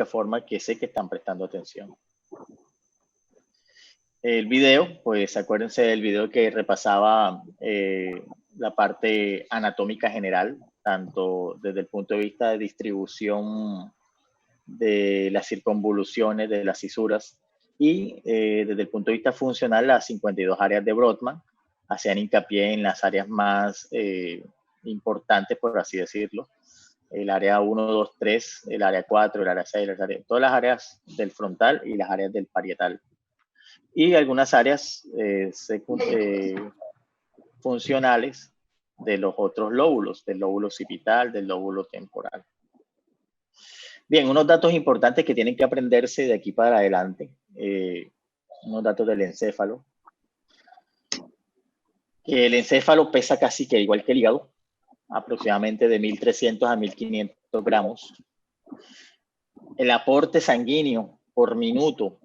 única forma que sé que están prestando atención. El video, pues acuérdense del video que repasaba la parte anatómica general, tanto desde el punto de vista de distribución de las circunvoluciones, de las cisuras, y desde el punto de vista funcional, las 52 áreas de Brodmann hacían hincapié en las áreas más importantes, por así decirlo. El área 1, 2, 3, el área 4, el área 6, todas las áreas del frontal y las áreas del parietal. Y algunas áreas funcionales de los otros lóbulos, del lóbulo occipital, del lóbulo temporal. Bien, unos datos importantes que tienen que aprenderse de aquí para adelante, unos datos del encéfalo. Que el encéfalo pesa casi que igual que el hígado, aproximadamente de 1.300 a 1.500 gramos. El aporte sanguíneo por minuto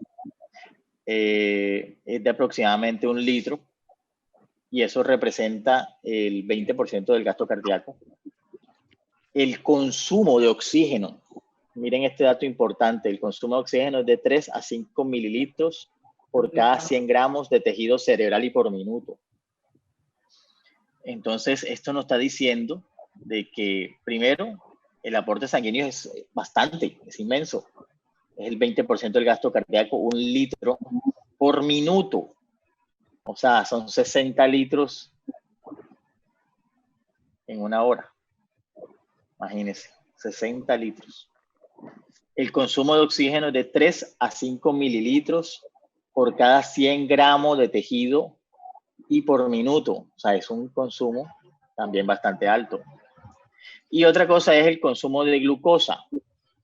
es de aproximadamente 1 litro, y eso representa el 20% del gasto cardíaco. El consumo de oxígeno, miren este dato importante, el consumo de oxígeno es de 3 a 5 mililitros por cada 100 gramos de tejido cerebral y por minuto. Entonces, esto nos está diciendo de que, primero, el aporte sanguíneo es bastante, es inmenso. Es el 20% del gasto cardíaco, 1 litro por minuto. O sea, son 60 litros en 1 hora. Imagínense, 60 litros. El consumo de oxígeno es de 3 a 5 mililitros por cada 100 gramos de tejido y por minuto. O sea, es un consumo también bastante alto. Y otra cosa es el consumo de glucosa,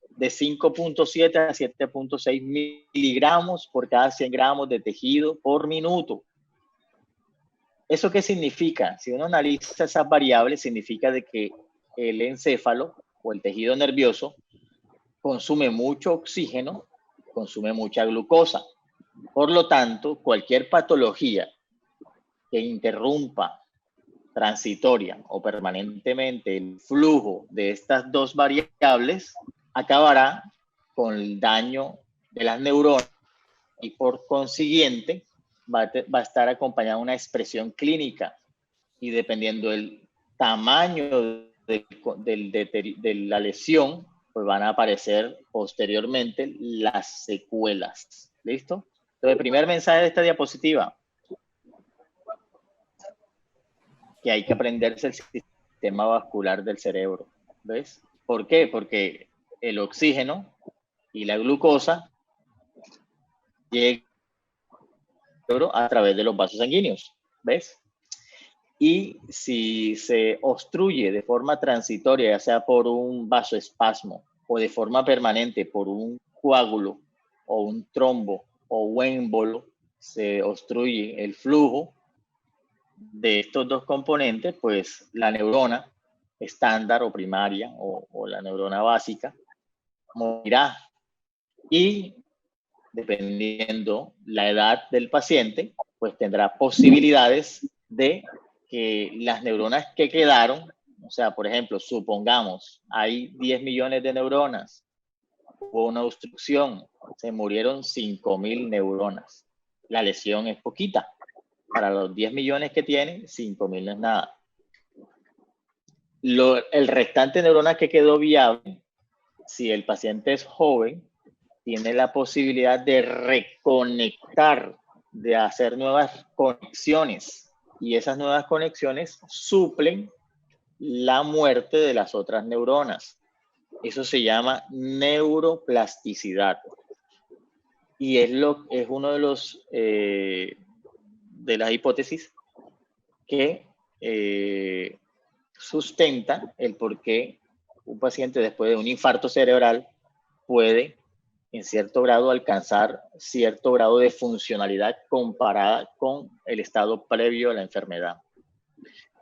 de 5.7 a 7.6 miligramos por cada 100 gramos de tejido por minuto. ¿Eso qué significa? Si uno analiza esas variables, significa de que el encéfalo o el tejido nervioso consume mucho oxígeno, consume mucha glucosa. Por lo tanto, cualquier patología que interrumpa transitoria o permanentemente el flujo de estas dos variables acabará con el daño de las neuronas y por consiguiente va a estar acompañada de una expresión clínica, y dependiendo del tamaño de la lesión, pues van a aparecer posteriormente las secuelas. ¿Listo? Entonces, el primer mensaje de esta diapositiva, que hay que aprenderse el sistema vascular del cerebro. ¿Ves? ¿Por qué? Porque el oxígeno y la glucosa llegan a través de los vasos sanguíneos. ¿Ves? Y si se obstruye de forma transitoria, ya sea por un vasoespasmo o de forma permanente por un coágulo o un trombo o un émbolo, se obstruye el flujo de estos dos componentes, pues la neurona estándar o primaria o la neurona básica morirá. Y dependiendo la edad del paciente, pues tendrá posibilidades de que las neuronas que quedaron, o sea, por ejemplo, supongamos, hay 10 millones de neuronas, hubo una obstrucción, se murieron 5.000 neuronas. La lesión es poquita. Para los 10 millones que tiene, 5.000 no es nada. El restante de neuronas que quedó viable, si el paciente es joven, tiene la posibilidad de reconectar, de hacer nuevas conexiones. Y esas nuevas conexiones suplen la muerte de las otras neuronas. Eso se llama neuroplasticidad. Y es uno de los de las hipótesis que sustenta el por qué un paciente después de un infarto cerebral puede en cierto grado alcanzar cierto grado de funcionalidad comparada con el estado previo a la enfermedad.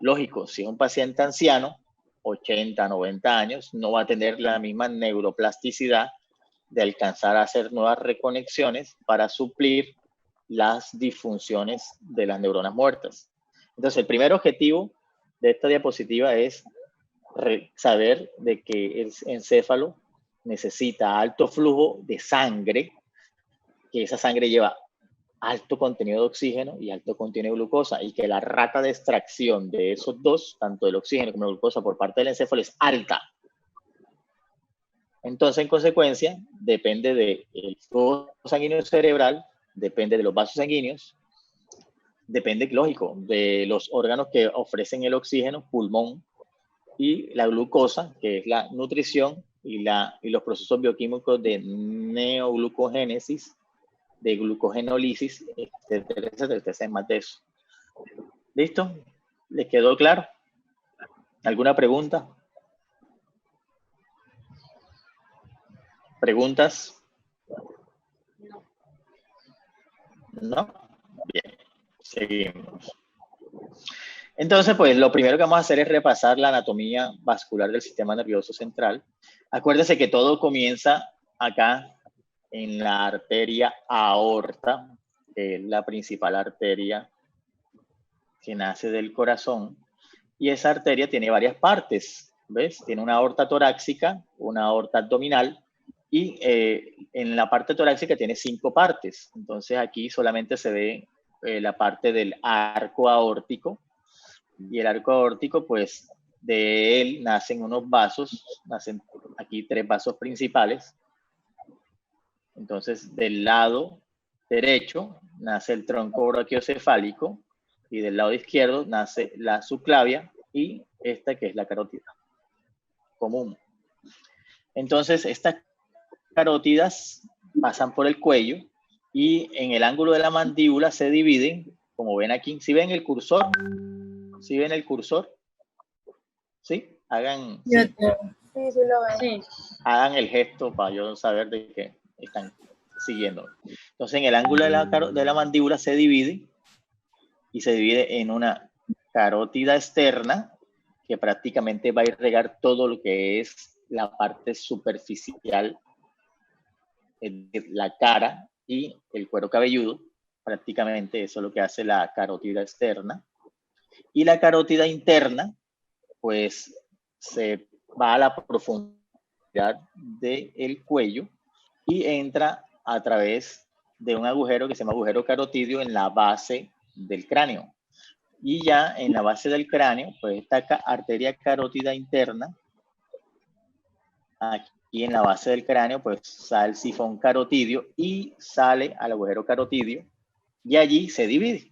Lógico, si es un paciente anciano, 80, 90 años, no va a tener la misma neuroplasticidad de alcanzar a hacer nuevas reconexiones para suplir las disfunciones de las neuronas muertas. Entonces, el primer objetivo de esta diapositiva es saber de que el encéfalo necesita alto flujo de sangre, que esa sangre lleva alto contenido de oxígeno y alto contenido de glucosa, y que la rata de extracción de esos dos, tanto del oxígeno como de la glucosa por parte del encéfalo, es alta. Entonces, en consecuencia, depende del flujo sanguíneo cerebral, depende de los vasos sanguíneos, depende, lógico, de los órganos que ofrecen el oxígeno, pulmón, y la glucosa, que es la nutrición, y los procesos bioquímicos de neoglucogénesis, de glucogenólisis, etcétera, etcétera. Ustedes saben más de eso. ¿Listo? ¿Les quedó claro? ¿Alguna pregunta? ¿Preguntas? ¿No? Bien, seguimos. Entonces, pues lo primero que vamos a hacer es repasar la anatomía vascular del sistema nervioso central. Acuérdense que todo comienza acá en la arteria aorta, que es la principal arteria que nace del corazón. Y esa arteria tiene varias partes, ¿ves? Tiene una aorta torácica, una aorta abdominal, y en la parte torácica tiene 5 partes. Entonces aquí solamente se ve la parte del arco aórtico, y el arco aórtico, pues de él nacen unos vasos, nacen aquí 3 vasos principales. Entonces del lado derecho nace el tronco brachiocefálico, y del lado izquierdo nace la subclavia y esta que es la carótida común. Entonces estas carótidas pasan por el cuello y en el ángulo de la mandíbula se dividen, como ven aquí. ¿Sí ven el cursor? ¿Sí ven el cursor? ¿Sí? Hagan, sí, sí lo veo. Sí. Hagan el gesto para yo saber de qué están siguiendo. Entonces en el ángulo de la mandíbula se divide, y se divide en una carótida externa, que prácticamente va a irrigar todo lo que es la parte superficial de la cara y el cuero cabelludo. Prácticamente eso es lo que hace la carótida externa. Y la carótida interna, pues se va a la profundidad del cuello y entra a través de un agujero que se llama agujero carotidio en la base del cráneo. Y ya en la base del cráneo, pues esta arteria carótida interna, aquí en la base del cráneo, pues sale el sifón carotidio y sale al agujero carotidio, y allí se divide.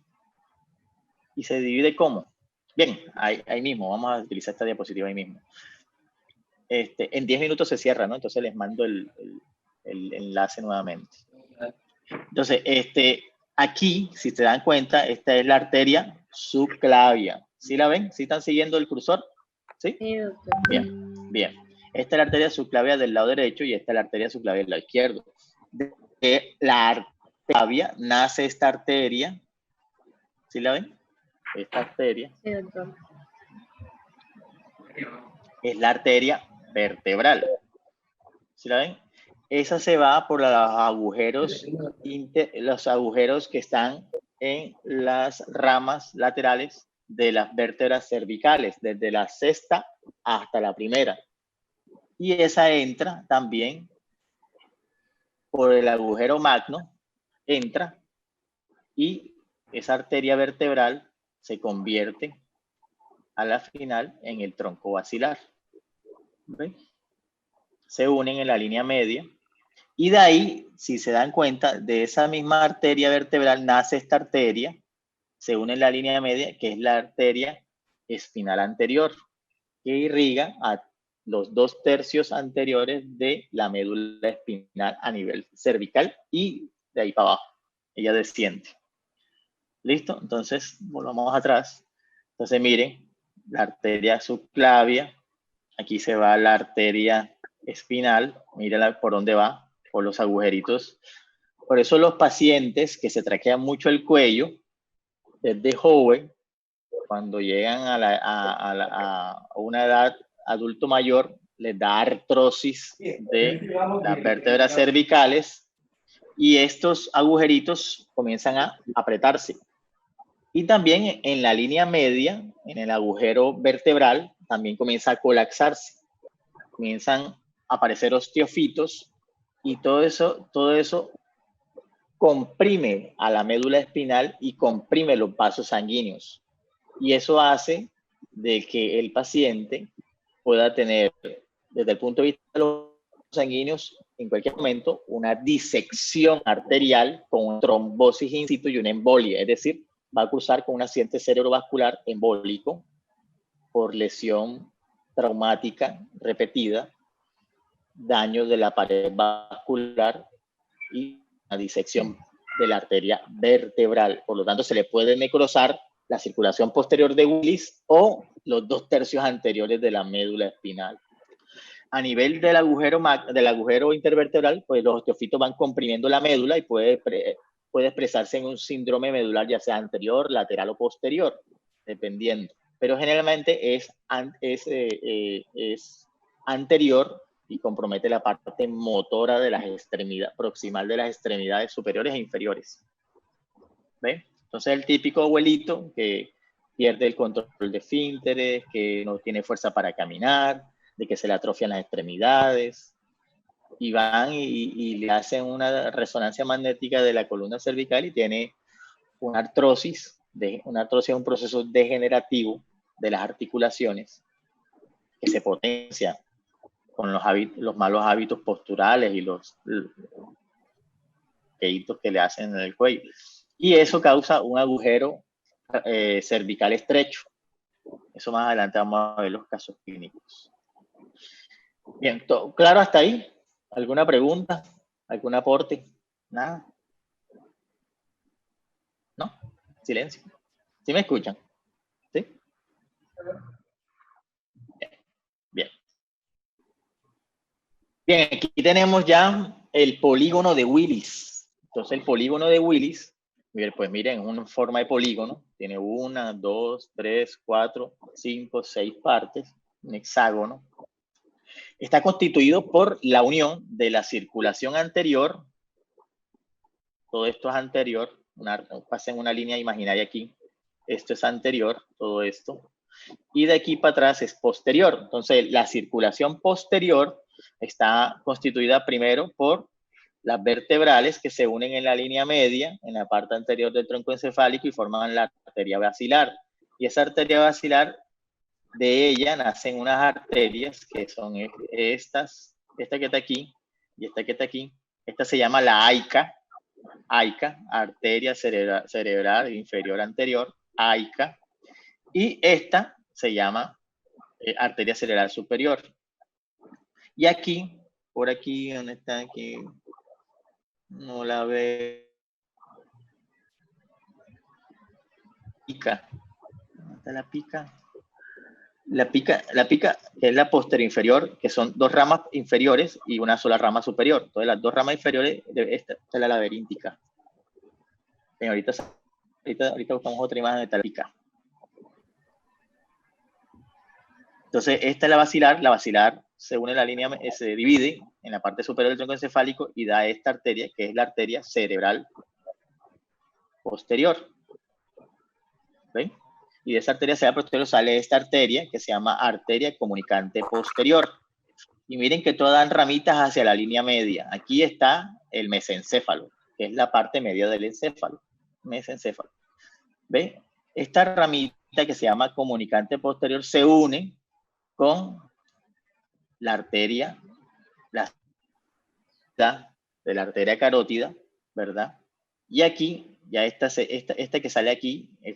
¿Y se divide cómo? Bien, ahí mismo, vamos a utilizar esta diapositiva ahí mismo. En 10 minutos se cierra, ¿no? Entonces les mando el enlace nuevamente. Entonces, aquí, si se dan cuenta, esta es la arteria subclavia. ¿Sí la ven? ¿Sí están siguiendo el cursor? ¿Sí? Sí, doctor. Bien, bien. Esta es la arteria subclavia del lado derecho y esta es la arteria subclavia del lado izquierdo. De la arteria nace esta arteria. ¿Sí la ven? Esta arteria. Sí, doctor. Es la arteria vertebral. ¿Sí la ven? Esa se va por los agujeros que están en las ramas laterales de las vértebras cervicales, desde la sexta hasta la primera. Y esa entra también por el agujero magno, entra, y esa arteria vertebral se convierte a la final en el tronco basilar. ¿Ven? Se unen en la línea media. Y de ahí, si se dan cuenta, de esa misma arteria vertebral nace esta arteria, se une en la línea media, que es la arteria espinal anterior, que irriga a los 2/3 anteriores de la médula espinal a nivel cervical, y de ahí para abajo. Ella desciende. ¿Listo? Entonces, volvamos atrás. Entonces, miren, la arteria subclavia, aquí se va la arteria espinal, mírenla por dónde va, por los agujeritos. Por eso los pacientes que se traquean mucho el cuello, desde joven, cuando llegan a una edad adulto mayor, les da artrosis de las vértebras cervicales, y estos agujeritos comienzan a apretarse. Y también en la línea media, en el agujero vertebral, también comienza a colapsarse. Comienzan aparecer osteofitos y todo eso comprime a la médula espinal y comprime los vasos sanguíneos. Y eso hace de que el paciente pueda tener, desde el punto de vista de los sanguíneos, en cualquier momento, una disección arterial con una trombosis in situ y una embolia. Es decir, va a cursar con un accidente cerebrovascular embólico por lesión traumática repetida, daño de la pared vascular y una disección de la arteria vertebral. Por lo tanto, se le puede necrosar la circulación posterior de Willis o los 2/3 anteriores de la médula espinal. A nivel del agujero intervertebral, pues los osteofitos van comprimiendo la médula y puede expresarse en un síndrome medular, ya sea anterior, lateral o posterior, dependiendo. Pero generalmente es anterior y compromete la parte motora de las extremidades, proximal de las extremidades superiores e inferiores. ¿Ven? Entonces el típico abuelito que pierde el control de esfínteres, que no tiene fuerza para caminar, de que se le atrofian las extremidades, y van y le hacen una resonancia magnética de la columna cervical y tiene una artrosis. Una artrosis es un proceso degenerativo de las articulaciones que se potencia con los malos hábitos posturales y los peitos que le hacen en el cuello. Y eso causa un agujero cervical estrecho. Eso más adelante vamos a ver los casos clínicos. Bien, ¿claro hasta ahí? ¿Alguna pregunta? ¿Algún aporte? ¿Nada? ¿No? Silencio. ¿Sí me escuchan? ¿Sí? Bien. Bien, aquí tenemos ya el polígono de Willis. Entonces el polígono de Willis, pues miren, es una forma de polígono. Tiene 1, 2, 3, 4, 5, 6 partes. Un hexágono. Está constituido por la unión de la circulación anterior. Todo esto es anterior. Pasen una línea imaginaria aquí. Esto es anterior, todo esto. Y de aquí para atrás es posterior. Entonces, la circulación posterior está constituida primero por las vertebrales que se unen en la línea media, en la parte anterior del tronco encefálico y forman la arteria basilar. Y esa arteria basilar, de ella nacen unas arterias que son esta que está aquí y esta que está aquí. Esta se llama la AICA, arteria cerebral inferior anterior, AICA. Y esta se llama arteria cerebral superior. Y aquí, por aquí, ¿dónde está aquí? No la veo. Pica. ¿Dónde está la pica? La pica, que es la posterior inferior, que son 2 ramas inferiores y una sola rama superior. Entonces, las 2 ramas inferiores, esta es la laberíntica. Bien, ahorita buscamos otra imagen de la pica. Entonces, esta es la basilar. La basilar se une la línea, se divide en la parte superior del tronco encefálico y da esta arteria, que es la arteria cerebral posterior. ¿Ven? Y de esa arteria cerebral posterior sale esta arteria que se llama arteria comunicante posterior. Y miren que todas dan ramitas hacia la línea media. Aquí está el mesencéfalo, que es la parte media del encéfalo. Mesencéfalo. ¿Ven? Esta ramita que se llama comunicante posterior se une con la arteria, de la arteria carótida, ¿verdad? Y aquí, ya esta que sale aquí es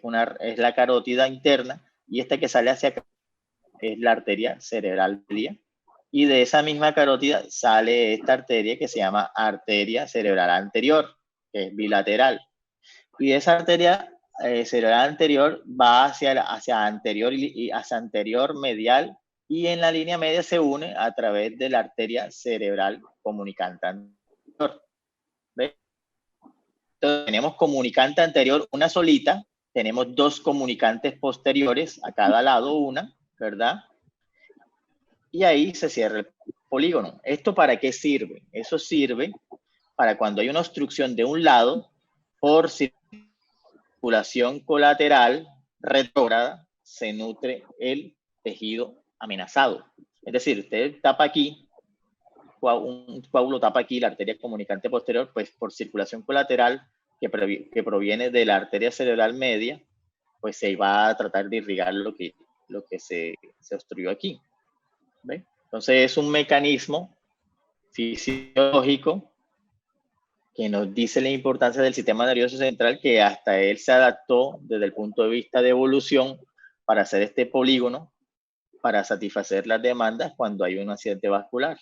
la carótida interna y esta que sale hacia acá es la arteria cerebral media. Y de esa misma carótida sale esta arteria que se llama arteria cerebral anterior, que es bilateral. Y de esa arteria cerebral anterior va hacia anterior medial y en la línea media se une a través de la arteria cerebral comunicante anterior. ¿Ves? Entonces, tenemos comunicante anterior, una solita, tenemos 2 comunicantes posteriores, a cada lado una, ¿verdad? Y ahí se cierra el polígono. ¿Esto para qué sirve? Eso sirve para cuando hay una obstrucción de un lado por circulación colateral retrógrada, se nutre el tejido amenazado. Es decir, usted tapa aquí coágulo tapa aquí la arteria comunicante posterior, pues por circulación colateral que proviene de la arteria cerebral media, pues se va a tratar de irrigar lo que se obstruyó aquí. ¿Ve? Entonces es un mecanismo fisiológico que nos dice la importancia del sistema nervioso central, que hasta él se adaptó desde el punto de vista de evolución para hacer este polígono, para satisfacer las demandas cuando hay un accidente vascular.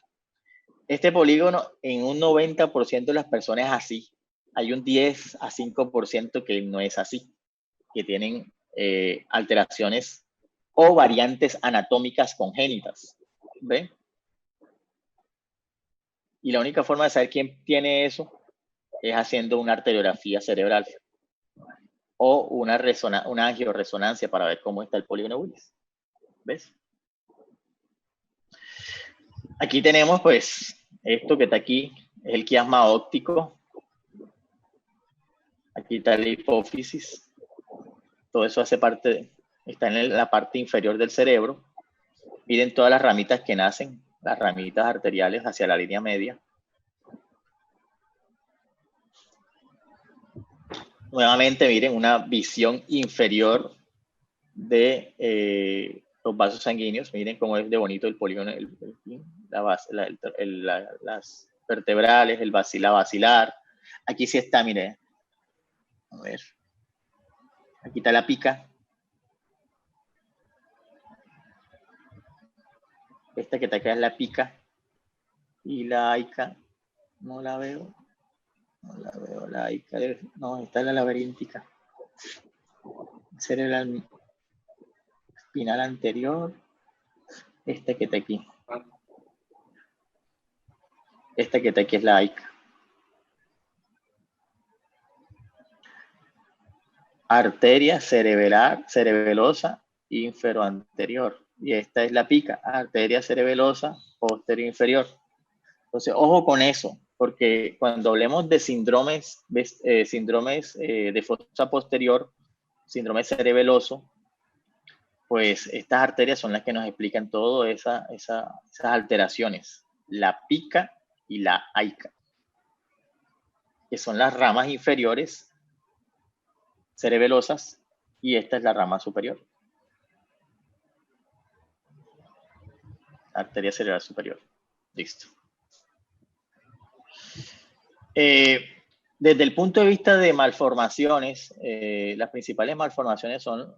Este polígono en un 90% de las personas es así. Hay un 10 a 5% que no es así, que tienen alteraciones o variantes anatómicas congénitas. ¿Ven? Y la única forma de saber quién tiene eso es haciendo una arteriografía cerebral o una angioresonancia para ver cómo está el polígono Willis. ¿Ves? Aquí tenemos, pues, esto que está aquí, es el quiasma óptico. Aquí está la hipófisis. Todo eso hace parte, está en la parte inferior del cerebro. Miren todas las ramitas que nacen, las ramitas arteriales hacia la línea media. Nuevamente, miren, una visión inferior de los vasos sanguíneos. Miren cómo es de bonito el polígono, las vertebrales, la basilar. Aquí sí está, miren. A ver. Aquí está la pica. Esta que está acá es la pica. Y la aica, no la veo. No la veo, la aica. No, está la laberíntica. Cerebral espinal anterior. Esta que está aquí. Esta que está aquí es la aica. Arteria cerebelosa inferoanterior. Y esta es la pica, arteria cerebelosa posterior inferior. Entonces, ojo con eso, porque cuando hablemos de síndromes de fosa posterior, síndrome cerebeloso, pues estas arterias son las que nos explican todas esas alteraciones. La pica y la aica, que son las ramas inferiores cerebelosas, y esta es la rama superior. Arteria cerebral superior. Listo. Desde el punto de vista de malformaciones, las principales malformaciones son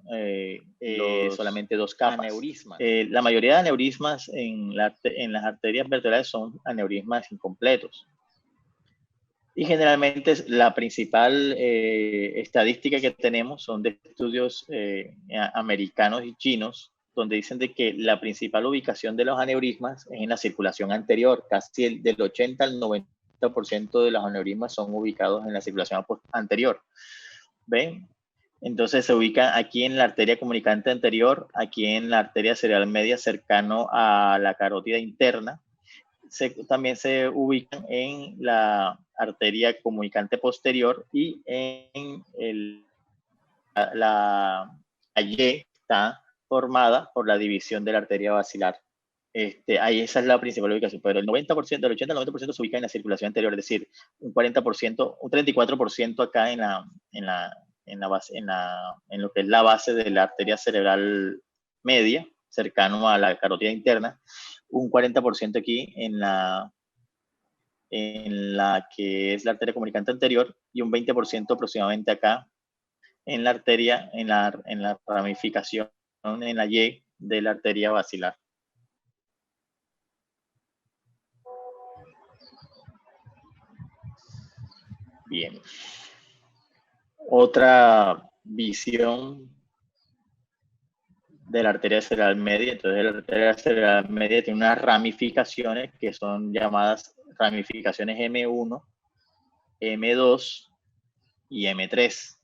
solamente dos capas. Aneurismas. La mayoría de aneurismas en las arterias vertebrales son aneurismas incompletos. Y generalmente la principal estadística que tenemos son de estudios americanos y chinos, donde dicen de que la principal ubicación de los aneurismas es en la circulación anterior. Casi del 80 al 90% de los aneurismas son ubicados en la circulación anterior. ¿Ven? Entonces se ubican aquí en la arteria comunicante anterior, aquí en la arteria cerebral media cercano a la carótida interna. También se ubican en la arteria comunicante posterior y en la Y está formada por la división de la arteria basilar. Ahí esa es la principal ubicación, pero el 90%, del 80 al 90% se ubica en la circulación anterior, es decir, un 40%, un 34% acá en lo que es la base de la arteria cerebral media, cercano a la carótida interna, un 40% aquí en la que es la arteria comunicante anterior, y un 20% aproximadamente acá en la arteria, en la ramificación, en la Y de la arteria basilar. Bien. Otra visión de la arteria cerebral media. Entonces, la arteria cerebral media tiene unas ramificaciones que son llamadas ramificaciones M1, M2 y M3.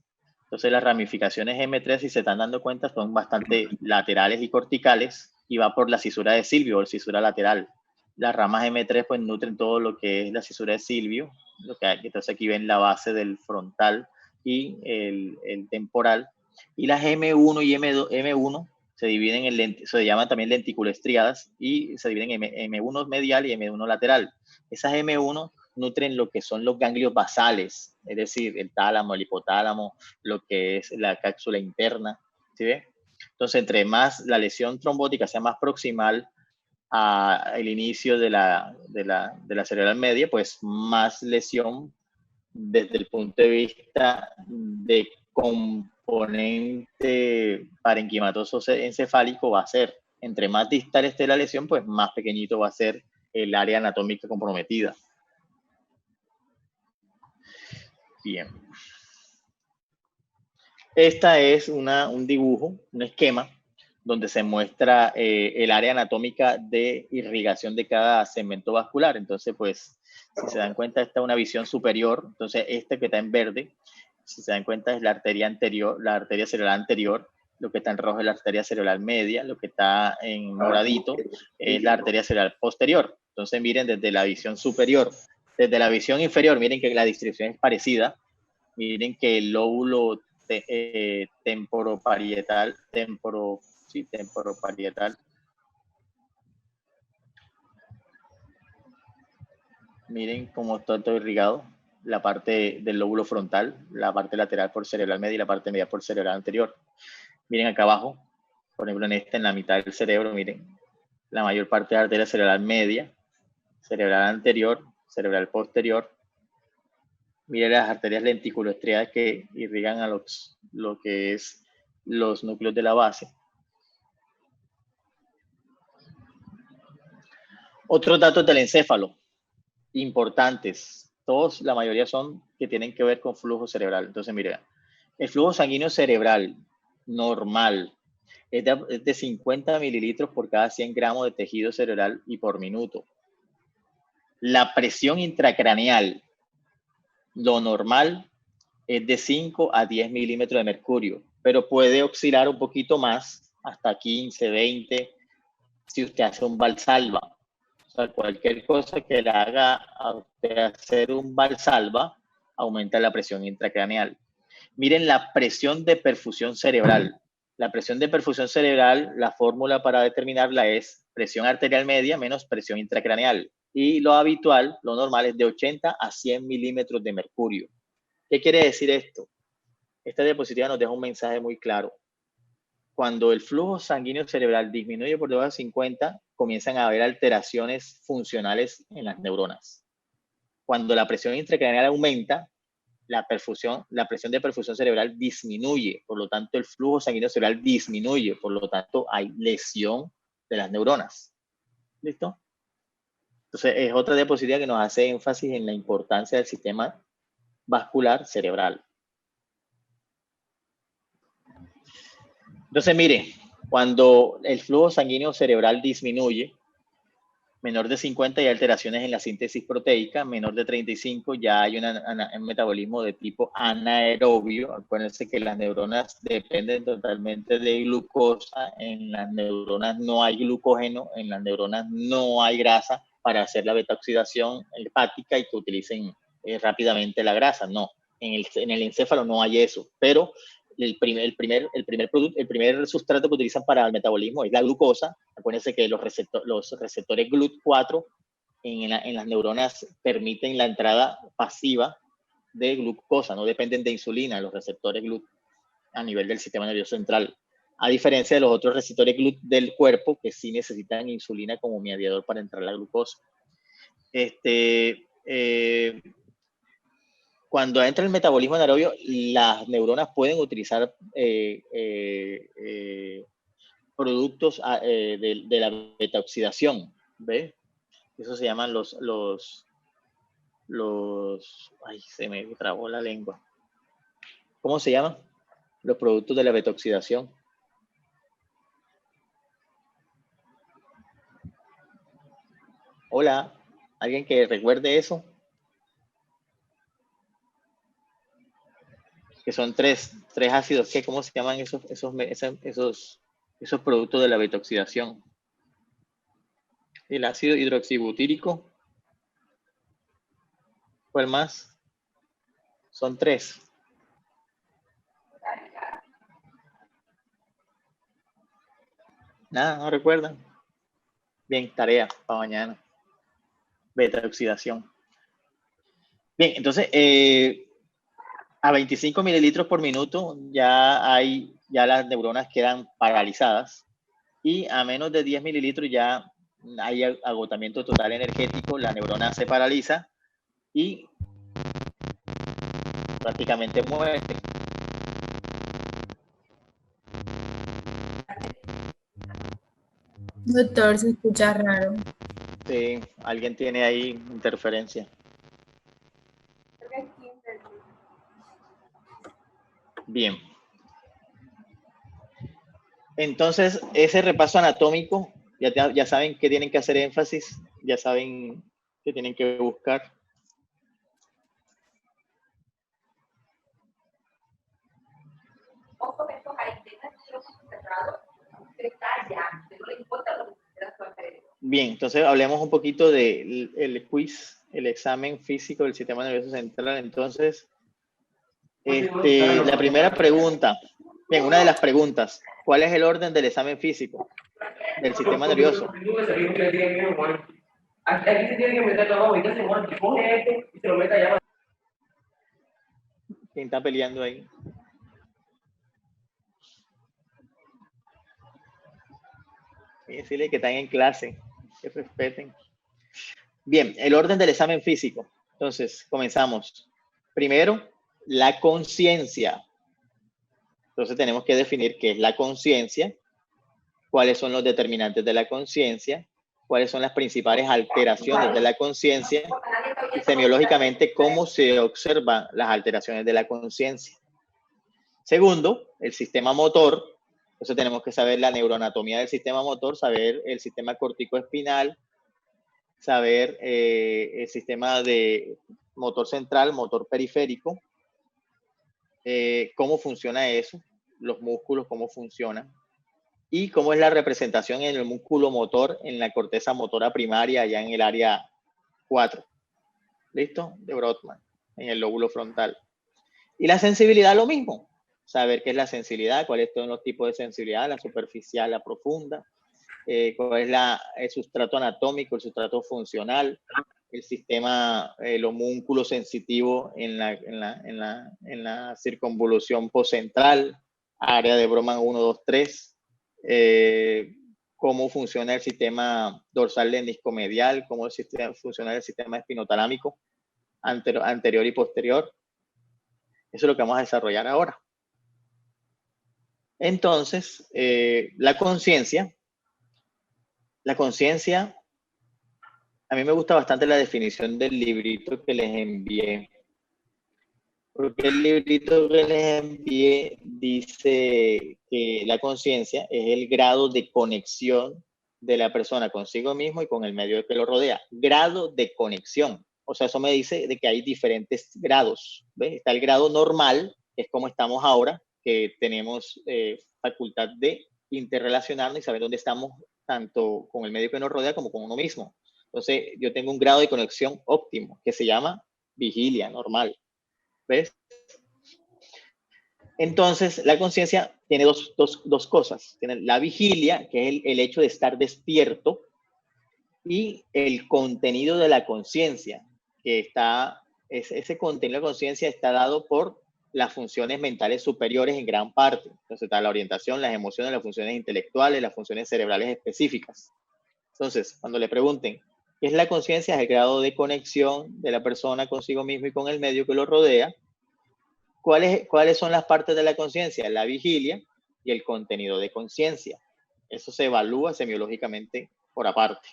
Entonces, las ramificaciones M3, si se están dando cuenta, son bastante laterales y corticales y va por la cisura de Silvio o la cisura lateral. Las ramas M3 pues nutren todo lo que es la cisura de Silvio. Entonces, aquí ven la base del frontal y el temporal. Y las M1 y M1 se llaman también lentículas estriadas y se dividen en M1 medial y M1 lateral. Esas M1 nutren lo que son los ganglios basales, es decir, el tálamo, el hipotálamo, lo que es la cápsula interna, ¿sí ve? Entonces, entre más la lesión trombótica sea más proximal al inicio de la cerebral media, pues más lesión desde el punto de vista de componente parenquimatoso encefálico va a ser. Entre más distal esté la lesión, pues más pequeñito va a ser el área anatómica comprometida. Bien. Esta es un dibujo, un esquema, donde se muestra el área anatómica de irrigación de cada segmento vascular. Entonces, pues, si se dan cuenta, esta es una visión superior. Entonces, este que está en verde, si se dan cuenta, es la arteria anterior, la arteria cerebral anterior. Lo que está en rojo es la arteria cerebral media. Lo que está en moradito es la arteria cerebral posterior. Entonces, miren desde la visión superior. Desde la visión inferior, miren que la distribución es parecida. Miren que el lóbulo temporoparietal, temporoparietal. Miren cómo está todo irrigado. La parte del lóbulo frontal, la parte lateral por cerebral media y la parte media por cerebral anterior. Miren acá abajo, por ejemplo en la mitad del cerebro, miren, la mayor parte de la arteria cerebral media, cerebral anterior, cerebral posterior. Miren las arterias lenticuloestriadas que irrigan a lo que es los núcleos de la base. Otros datos del encéfalo, importantes. Todos, la mayoría son que tienen que ver con flujo cerebral. Entonces, mira, el flujo sanguíneo cerebral normal es de 50 mililitros por cada 100 gramos de tejido cerebral y por minuto. La presión intracraneal, lo normal, es de 5 a 10 milímetros de mercurio, pero puede oscilar un poquito más, hasta 15, 20, si usted hace un valsalva. O sea, cualquier cosa que le haga a usted hacer un valsalva, aumenta la presión intracraneal. Miren la presión de perfusión cerebral. La presión de perfusión cerebral, la fórmula para determinarla es presión arterial media menos presión intracraneal. Y lo habitual, lo normal, es de 80 a 100 milímetros de mercurio. ¿Qué quiere decir esto? Esta diapositiva nos deja un mensaje muy claro. Cuando el flujo sanguíneo cerebral disminuye por debajo de 50, comienzan a haber alteraciones funcionales en las neuronas. Cuando la presión intracraneal aumenta, la presión de perfusión cerebral disminuye, por lo tanto el flujo sanguíneo cerebral disminuye, por lo tanto hay lesión de las neuronas. ¿Listo? Entonces es otra diapositiva que nos hace énfasis en la importancia del sistema vascular cerebral. Entonces, mire, cuando el flujo sanguíneo cerebral disminuye, menor de 50 hay alteraciones en la síntesis proteica, menor de 35 ya hay un metabolismo de tipo anaerobio. Acuérdense que las neuronas dependen totalmente de glucosa, en las neuronas no hay glucógeno, en las neuronas no hay grasa para hacer la beta-oxidación hepática y que utilicen rápidamente la grasa, no. En el encéfalo no hay eso, pero el primer sustrato que utilizan para el metabolismo es la glucosa. Acuérdense que los receptores GLUT4 en las neuronas permiten la entrada pasiva de glucosa, no dependen de insulina, los receptores GLUT a nivel del sistema nervioso central, a diferencia de los otros receptores GLUT del cuerpo que sí necesitan insulina como mediador para entrar la glucosa. Cuando entra el metabolismo anaerobio, las neuronas pueden utilizar productos de la beta-oxidación, ¿ves? Eso se llaman ay, se me trabó la lengua. ¿Cómo se llaman? Los productos de la beta-oxidación. Hola, ¿alguien que recuerde eso? Que son tres ácidos, ¿qué? ¿Cómo se llaman esos productos de la beta-oxidación? El ácido hidroxibutírico. ¿Cuál más? Son 3. Nada, no recuerdan. Bien, tarea para mañana. Beta oxidación. Bien, entonces, a 25 mililitros por minuto ya las neuronas quedan paralizadas, y a menos de 10 mililitros ya hay agotamiento total energético, la neurona se paraliza y prácticamente muere. Doctor, se escucha raro. Sí, alguien tiene ahí interferencia. Bien. Entonces, ese repaso anatómico, ya saben que tienen que hacer énfasis, ya saben que tienen que buscar. Bien, entonces hablemos un poquito del quiz, el examen físico del sistema nervioso central. Entonces, la primera pregunta, bien, una de las preguntas, ¿cuál es el orden del examen físico del sistema nervioso? ¿Quién está peleando ahí? Y decirle que están en clase, que respeten. Bien, el orden del examen físico. Entonces, comenzamos. Primero, la conciencia. Entonces, tenemos que definir qué es la conciencia, cuáles son los determinantes de la conciencia, cuáles son las principales alteraciones de la conciencia y semiológicamente cómo se observan las alteraciones de la conciencia. Segundo, el sistema motor. Entonces tenemos que saber la neuroanatomía del sistema motor, saber el sistema corticoespinal, saber el sistema de motor central, motor periférico, cómo funciona eso, los músculos, cómo funcionan, y cómo es la representación en el músculo motor en la corteza motora primaria, allá en el área 4. ¿Listo? De Brodmann, en el lóbulo frontal. Y la sensibilidad, lo mismo. Saber qué es la sensibilidad, cuáles son los tipos de sensibilidad, la superficial, la profunda, cuál es el sustrato anatómico, el sustrato funcional, el sistema, el homúnculo sensitivo en la circunvolución postcentral, área de Brodmann 1, 2, 3, cómo funciona el sistema dorsal lendiscomedial, cómo funciona el sistema espinotalámico anterior y posterior. Eso es lo que vamos a desarrollar ahora. Entonces, la conciencia, a mí me gusta bastante la definición del librito que les envié. Porque el librito que les envié dice que la conciencia es el grado de conexión de la persona consigo mismo y con el medio que lo rodea. Grado de conexión. O sea, eso me dice de que hay diferentes grados. ¿Ves? Está el grado normal, que es como estamos ahora, que tenemos facultad de interrelacionarnos y saber dónde estamos tanto con el medio que nos rodea como con uno mismo. Entonces, yo tengo un grado de conexión óptimo que se llama vigilia normal. ¿Ves? Entonces, la conciencia tiene dos cosas. Tiene la vigilia, que es el hecho de estar despierto, y el contenido de la conciencia, que ese contenido de la conciencia está dado por las funciones mentales superiores en gran parte. Entonces está la orientación, las emociones, las funciones intelectuales, las funciones cerebrales específicas. Entonces, cuando le pregunten, ¿qué es la conciencia? Es el grado de conexión de la persona consigo mismo y con el medio que lo rodea. ¿Cuáles son las partes de la conciencia? La vigilia y el contenido de conciencia. Eso se evalúa semiológicamente por aparte.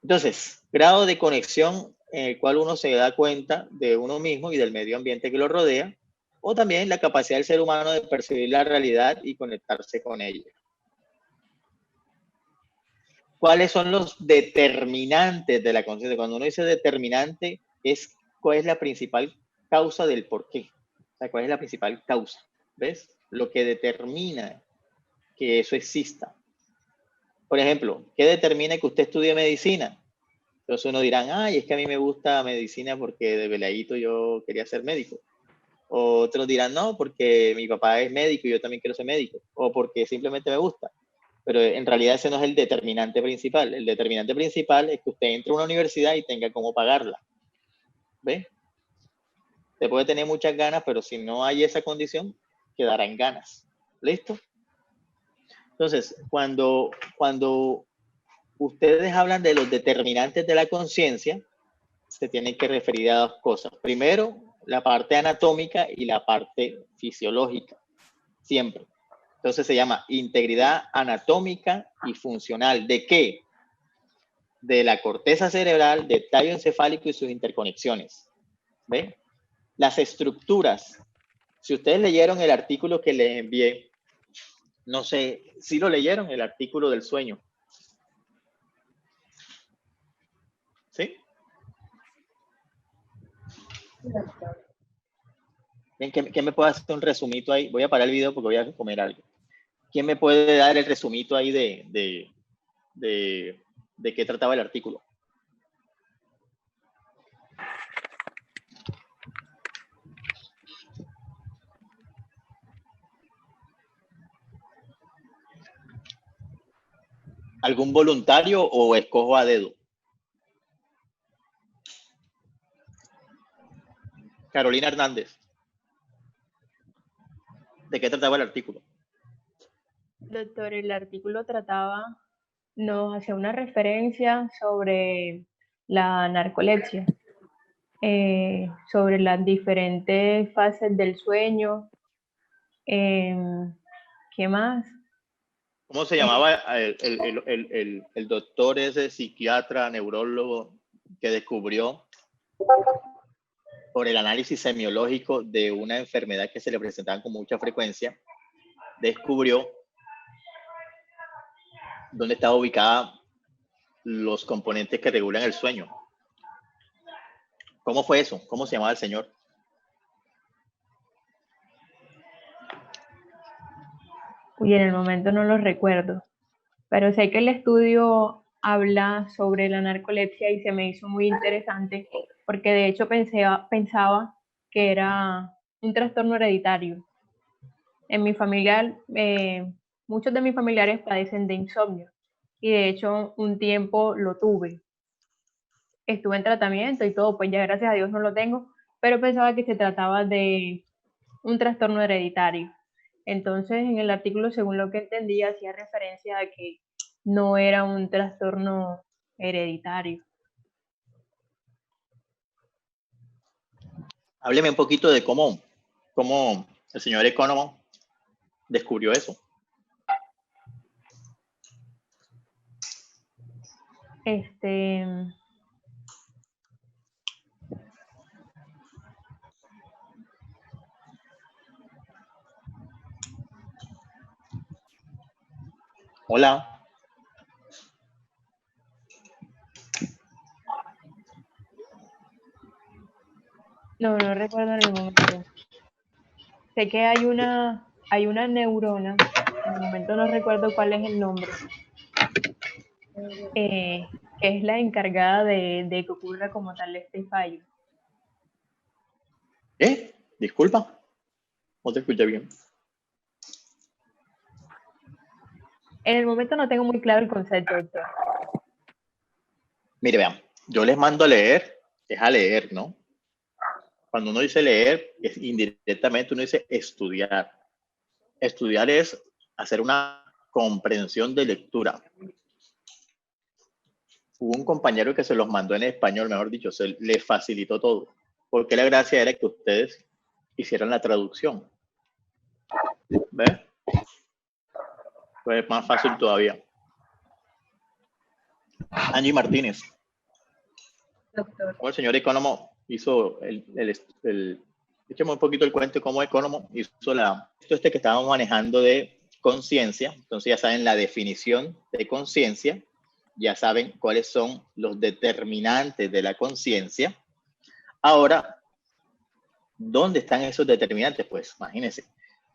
Entonces, grado de conexión en el cual uno se da cuenta de uno mismo y del medio ambiente que lo rodea, o también la capacidad del ser humano de percibir la realidad y conectarse con ella. ¿Cuáles son los determinantes de la conciencia? Cuando uno dice determinante, ¿cuál es la principal causa del por qué? O sea, ¿cuál es la principal causa? ¿Ves? Lo que determina que eso exista. Por ejemplo, ¿qué determina que usted estudie medicina? Entonces uno dirá, ay, es que a mí me gusta medicina porque de veladito yo quería ser médico. O otros dirán, no, porque mi papá es médico y yo también quiero ser médico. O porque simplemente me gusta. pero en realidad ese no es el determinante principal. El determinante principal es que usted entre a una universidad y tenga cómo pagarla. ¿Ve? Usted puede tener muchas ganas, pero si no hay esa condición, quedará en ganas. ¿Listo? Entonces, cuando ustedes hablan de los determinantes de la conciencia, se tienen que referir a dos cosas. Primero, la parte anatómica y la parte fisiológica. Siempre. Entonces se llama integridad anatómica y funcional. ¿De qué? De la corteza cerebral, del tallo encefálico y sus interconexiones. ¿Ven? Las estructuras. Si ustedes leyeron el artículo que les envié, no sé si lo leyeron, el artículo del sueño. ¿Sí? Bien, ¿quién me puede hacer un resumito ahí? Voy a parar el video porque voy a comer algo. ¿Quién me puede dar el resumito ahí de qué trataba el artículo? ¿Algún voluntario o escojo a dedo? Carolina Hernández. ¿De qué trataba el artículo? Doctor, el artículo nos hacía una referencia sobre la narcolepsia, sobre las diferentes fases del sueño. ¿Qué más? ¿Cómo se llamaba el doctor ese psiquiatra, neurólogo, que descubrió por el análisis semiológico de una enfermedad que se le presentaba con mucha frecuencia, descubrió dónde estaba ubicada los componentes que regulan el sueño? ¿Cómo fue eso? ¿Cómo se llamaba el señor? Uy, en el momento no lo recuerdo, pero sé que el estudio habla sobre la narcolepsia y se me hizo muy interesante porque de hecho pensaba que era un trastorno hereditario. En mi familia, muchos de mis familiares padecen de insomnio y de hecho un tiempo lo tuve. Estuve en tratamiento y todo, pues ya gracias a Dios no lo tengo, pero pensaba que se trataba de un trastorno hereditario. Entonces, en el artículo, según lo que entendí, hacía referencia a que no era un trastorno hereditario. Hábleme un poquito de cómo el señor Economo descubrió eso. Hola. No recuerdo en el momento. Sé que hay una neurona, en el momento no recuerdo cuál es el nombre, que es la encargada de que ocurra como tal este fallo. Disculpa, no te escuché bien. En el momento no tengo muy claro el concepto, doctor. Mire, vean, yo les mando a leer, es a leer, ¿no? Cuando uno dice leer, es indirectamente uno dice estudiar. Estudiar es hacer una comprensión de lectura. Hubo un compañero que se los mandó en español, mejor dicho, se le facilitó todo, porque la gracia era que ustedes hicieran la traducción. ¿Ves? Pues más fácil todavía. Angie Martínez. Doctor. Como el señor Economo hizo echemos un poquito el cuento de cómo Economo hizo esto que estábamos manejando de conciencia. Entonces ya saben la definición de conciencia, ya saben cuáles son los determinantes de la conciencia. Ahora, ¿dónde están esos determinantes? Pues imagínense,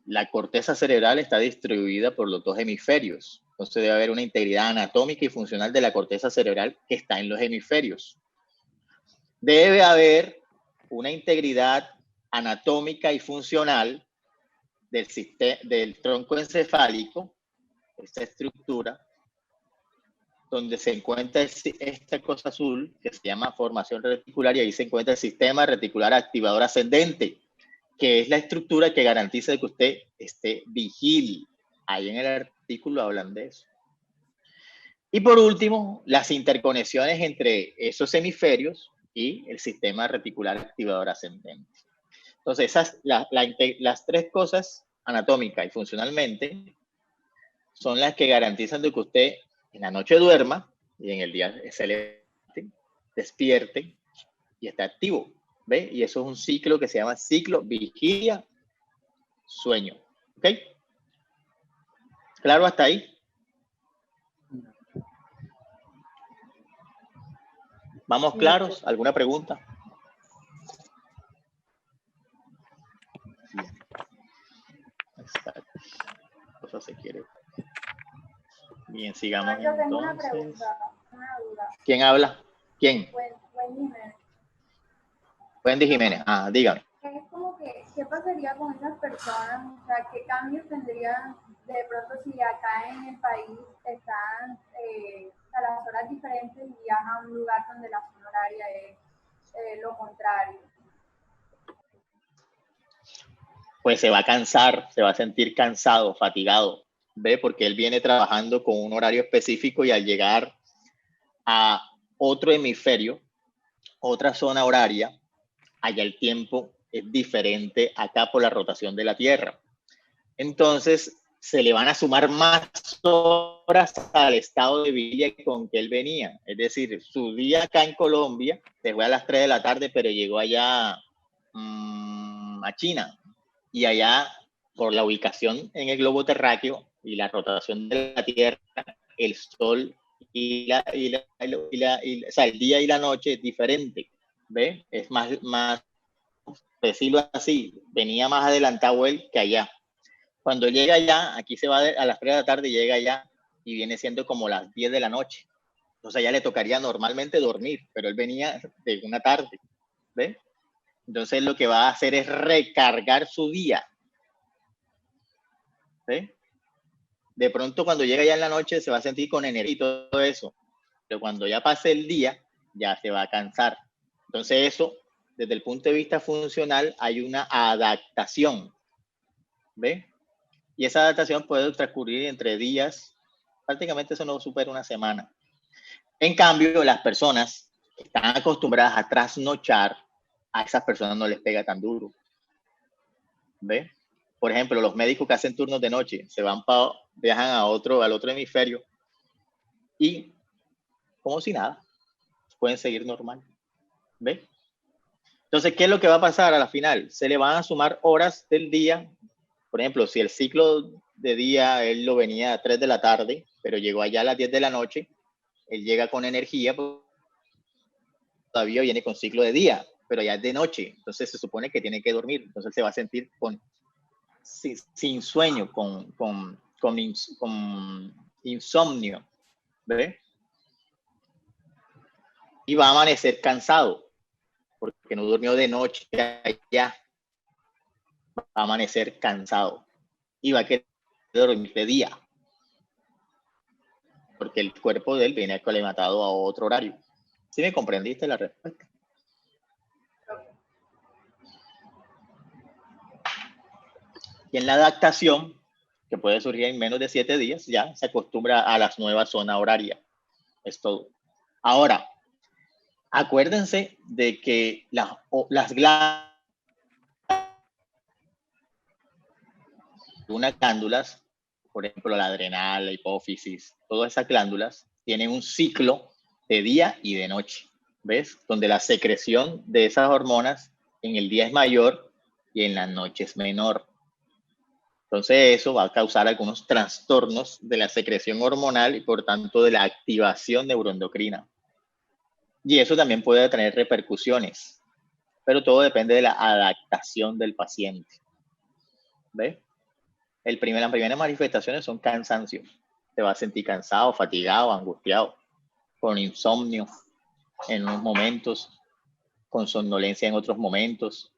la corteza cerebral está distribuida por los dos hemisferios. Entonces debe haber una integridad anatómica y funcional de la corteza cerebral que está en los hemisferios. Debe haber una integridad anatómica y funcional del tronco encefálico, esta estructura, donde se encuentra esta cosa azul que se llama formación reticular, y ahí se encuentra el sistema reticular activador ascendente, que es la estructura que garantiza que usted esté vigil. Ahí en el artículo hablan de eso. Y por último, las interconexiones entre esos hemisferios y el sistema reticular activador ascendente. Entonces, las tres cosas, anatómica y funcionalmente, son las que garantizan de que usted en la noche duerma y en el día se levante, despierte y está activo. ¿Ve? Y eso es un ciclo que se llama ciclo vigilia-sueño. ¿Ok? ¿Claro hasta ahí? ¿Vamos claros? ¿Alguna pregunta? Bien. Exacto. Cosa se quiere. Bien, sigamos. Yo tengo una pregunta, una duda. ¿Quién habla? ¿Quién? Wendy Jiménez. Wendy Jiménez. Ah, dígame. Es como que, ¿qué pasaría con esas personas? O sea, ¿qué cambios tendrían de pronto si acá en el país están a las horas diferentes y viajan a un lugar donde la zona horaria es lo contrario? Pues se va a cansar, se va a sentir cansado, fatigado, ¿ve? Porque él viene trabajando con un horario específico y al llegar a otro hemisferio, otra zona horaria, allá el tiempo es diferente acá por la rotación de la Tierra. Entonces, se le van a sumar más horas al estado de vigilia con que él venía. Es decir, su día acá en Colombia se fue a las 3 de la tarde, pero llegó allá a China. Y allá, por la ubicación en el globo terráqueo y la rotación de la Tierra, el Sol o sea, el día y la noche es diferente. ¿Ve? Es más, decirlo así, venía más adelantado él que allá. Cuando llega allá, aquí se va a las 3 de la tarde, llega allá y viene siendo como las 10 de la noche. Entonces ya le tocaría normalmente dormir, pero él venía de una tarde. ¿Ve? Entonces lo que va a hacer es recargar su día. ¿Ve? De pronto cuando llega ya en la noche se va a sentir con energía y todo eso. Pero cuando ya pase el día, ya se va a cansar. Entonces eso, desde el punto de vista funcional, hay una adaptación. ¿Ve? Y esa adaptación puede transcurrir entre días, prácticamente eso no supera una semana. En cambio, las personas que están acostumbradas a trasnochar, a esas personas no les pega tan duro. ¿Ve? Por ejemplo, los médicos que hacen turnos de noche se van viajan al otro hemisferio y como si nada, pueden seguir normal. ¿Ve? Entonces, ¿qué es lo que va a pasar a la final? Se le van a sumar horas del día. Por ejemplo, si el ciclo de día él lo venía a 3 de la tarde, pero llegó allá a las 10 de la noche, él llega con energía, pues todavía viene con ciclo de día, pero ya es de noche, entonces se supone que tiene que dormir, entonces se va a sentir sin sueño, con insomnio, ¿ve? Y va a amanecer cansado, porque no durmió de noche allá, va a amanecer cansado y va a querer dormir de día, porque el cuerpo de él viene aclimatado a otro horario. ¿Sí me comprendiste la respuesta? Y en la adaptación, que puede surgir en menos de 7 días, ya se acostumbra a las nuevas zonas horarias. Es todo. Ahora, acuérdense de que las glándulas, por ejemplo, la adrenal, la hipófisis, todas esas glándulas tienen un ciclo de día y de noche, ¿ves? Donde la secreción de esas hormonas en el día es mayor y en la noche es menor. Entonces eso va a causar algunos trastornos de la secreción hormonal y por tanto de la activación neuroendocrina. Y eso también puede tener repercusiones, pero todo depende de la adaptación del paciente. ¿Ves? Las primeras manifestaciones son cansancio. Te vas a sentir cansado, fatigado, angustiado, con insomnio en unos momentos, con somnolencia en otros momentos.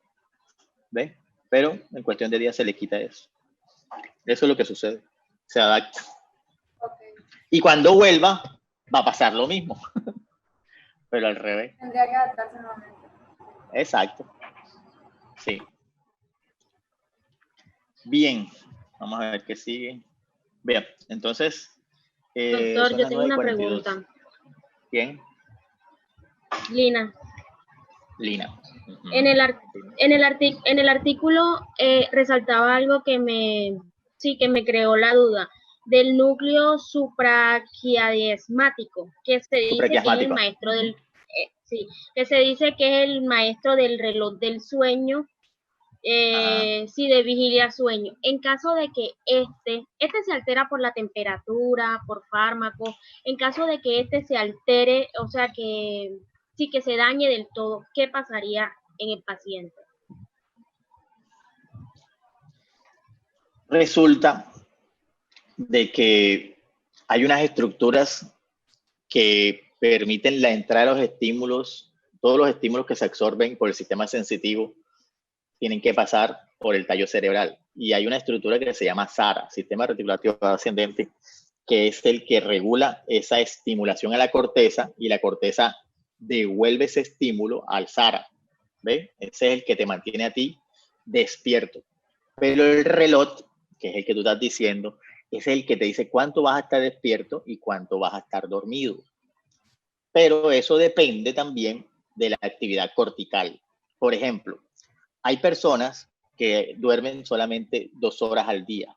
¿Ves? Pero en cuestión de días se le quita eso. Eso es lo que sucede. Se adapta. Y cuando vuelva, va a pasar lo mismo. Pero al revés. Tendría que adaptarse nuevamente. Exacto. Sí. Bien. Vamos a ver qué sigue. Bien, entonces. Doctor, son yo las tengo una 9:42. pregunta. ¿Quién? Lina, Lina. Ujú. en el artículo resaltaba algo que me creó la duda del núcleo supraquiasmático, que se dice que es el Supraquiasmático. maestro del, sí, que se dice que es el maestro del reloj del sueño, sí, de vigilia sueño. En caso de que este se altera por la temperatura, por fármaco, en caso de que este se altere, o sea que sí que se dañe del todo, ¿qué pasaría en el paciente? Resulta de que hay unas estructuras que permiten la entrada de los estímulos, todos los estímulos que se absorben por el sistema sensitivo tienen que pasar por el tallo cerebral. Y hay una estructura que se llama SARA, Sistema Reticulativo Ascendente, que es el que regula esa estimulación a la corteza y la corteza devuelve ese estímulo al SARA. ¿Ves? Ese es el que te mantiene a ti despierto. Pero el reloj, que es el que tú estás diciendo, es el que te dice cuánto vas a estar despierto y cuánto vas a estar dormido. Pero eso depende también de la actividad cortical. Por ejemplo, hay personas que duermen solamente 2 horas al día.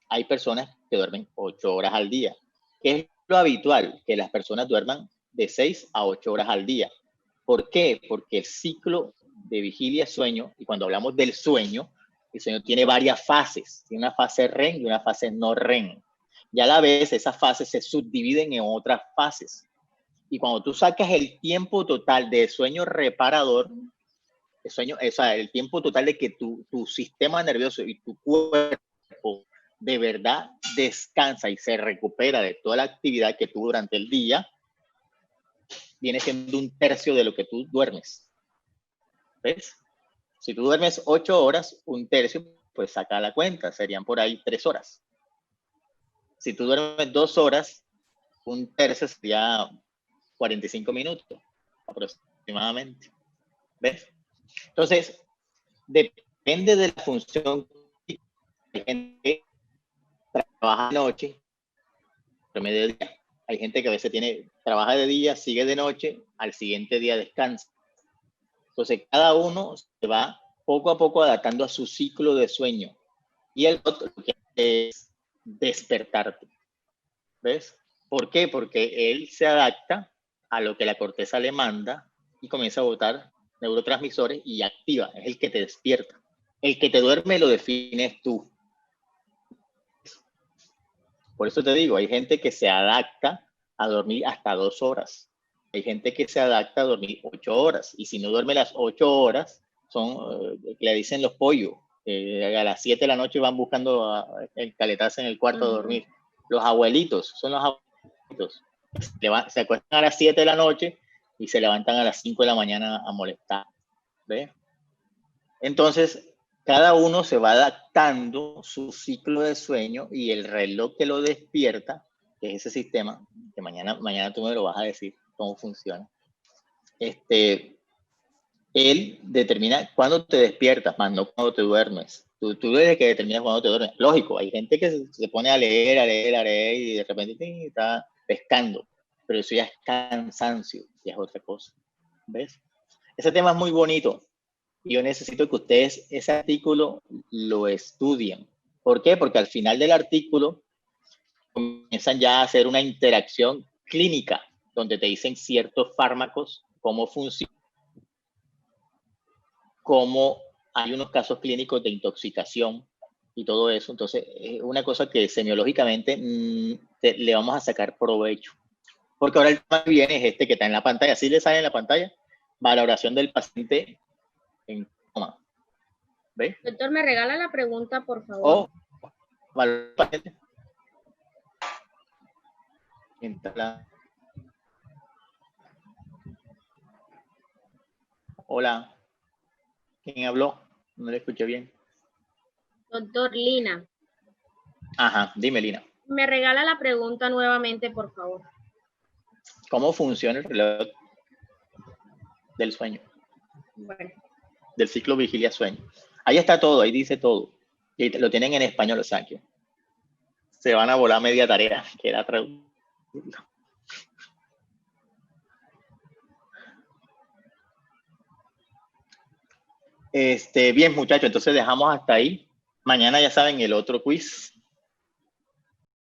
Hay personas que duermen 8 horas al día. ¿Qué es lo habitual? Que las personas duerman de 6 a 8 horas al día. ¿Por qué? Porque el ciclo de vigilia-sueño, y cuando hablamos del sueño, el sueño tiene varias fases. Tiene una fase REM y una fase no REM. Y a la vez esas fases se subdividen en otras fases. Y cuando tú sacas el tiempo total de sueño reparador, el sueño, o sea, el tiempo total de que tu sistema nervioso y tu cuerpo de verdad descansa y se recupera de toda la actividad que tuvo durante el día, viene siendo 1/3 de lo que tú duermes. ¿Ves? Si tú duermes 8 horas, 1/3, pues saca la cuenta, serían por ahí 3 horas. Si tú duermes 2 horas, 1/3 sería 45 minutos aproximadamente. ¿Ves? Entonces, depende de la función. Hay gente que trabaja de noche, promedio de día. Hay gente que a veces trabaja de día, sigue de noche, al siguiente día descansa. Entonces, cada uno se va poco a poco adaptando a su ciclo de sueño. Y el otro es despertarte. ¿Ves? ¿Por qué? Porque él se adapta a lo que la corteza le manda y comienza a botar neurotransmisores y activa. Es el que te despierta. El que te duerme lo defines tú. Por eso te digo, hay gente que se adapta a dormir hasta 2 horas. Hay gente que se adapta a dormir 8 horas. Y si no duerme las 8 horas, le dicen los pollos. A las 7 de la noche van buscando el caletazo en el cuarto a dormir. Los abuelitos, son los abuelitos. Se acuestan a las 7 de la noche y se levantan a las 5 de la mañana a molestar. ¿Ves? Entonces, cada uno se va adaptando su ciclo de sueño y el reloj que lo despierta, que es ese sistema, que mañana tú me lo vas a decir cómo funciona. Él determina cuándo te despiertas, más no cuándo te duermes. Tú eres el que determinas cuándo te duermes. Lógico, hay gente que se pone a leer y de repente está pescando, pero eso ya es cansancio, ya es otra cosa. ¿Ves? Ese tema es muy bonito. Yo necesito que ustedes ese artículo lo estudien. ¿Por qué? Porque al final del artículo comienzan ya a hacer una interacción clínica, donde te dicen ciertos fármacos, cómo funcionan, cómo hay unos casos clínicos de intoxicación y todo eso. Entonces, es una cosa que semiológicamente le vamos a sacar provecho. Porque ahora el tema que viene es este que está en la pantalla. ¿Sí le sale en la pantalla? Valoración del paciente en coma. ¿Ve? Doctor, ¿me regala la pregunta, por favor? Valoración del paciente. Hola. ¿Quién habló? No le escuché bien. Doctor Lina. Ajá, dime, Lina. Me regala la pregunta nuevamente, por favor. ¿Cómo funciona el reloj del sueño? Bueno, Del ciclo vigilia-sueño. Ahí está todo, ahí dice todo. Y lo tienen en español, o sea que se van a volar media tarea, que era traducirlo. Bien, muchachos, entonces dejamos hasta ahí. Mañana ya saben el otro quiz.